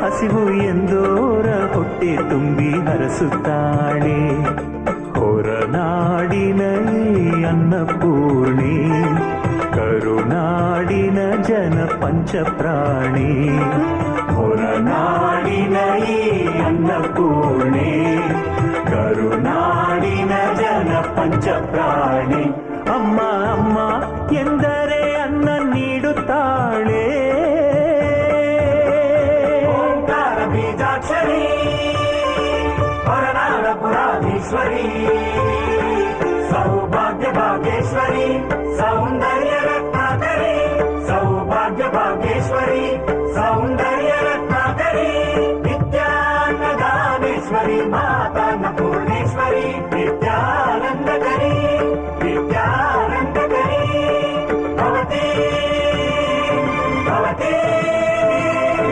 ಹಸಿವು ಎಂದೋರ ಹೊಟ್ಟೆ ತುಂಬಿ ಹರಸುತ್ತಾಳೆ. ಹೊರನಾಡಿನ ಈ ಅನ್ನಪೂರ್ಣಿ, ಕರುನಾಡಿನ ಜನ ಪಂಚಪ್ರಾಣಿ. ಹೊರನಾಡಿನ ಈ ಅನ್ನಪೂರ್ಣಿ, ಕರುನಾಡಿನ ಜನ ಪಂಚಪ್ರಾಣಿ. ಅಮ್ಮ ಅಮ್ಮ ಎಂದರೆ ಅನ್ನ ನೀಡುತ್ತಾಳೆ. ಓಂಕಾರ ಬೀಜಾಕ್ಷರಿ, ಹೊರನಾಡ ಪುರಾಧೀಶ್ವರಿ, ಸೌಭಾಗ್ಯ ಭಾಗ್ಯೇಶ್ವರಿ, ಸೌಂದರ್ಯ ರತ್ನಾಕರಿ. ಸೌಭಾಗ್ಯ ಭಾಗ್ಯೇಶ್ವರಿ, ಸೌಂದರ್ಯ ರತ್ನಾಕರಿ, ವಿದ್ಯಾನ್ನದಾನೇಶ್ವರಿ, ಮಾತಾ ಅನ್ನಪೂರ್ಣೇಶ್ವರಿ, ವಿದ್ಯಾ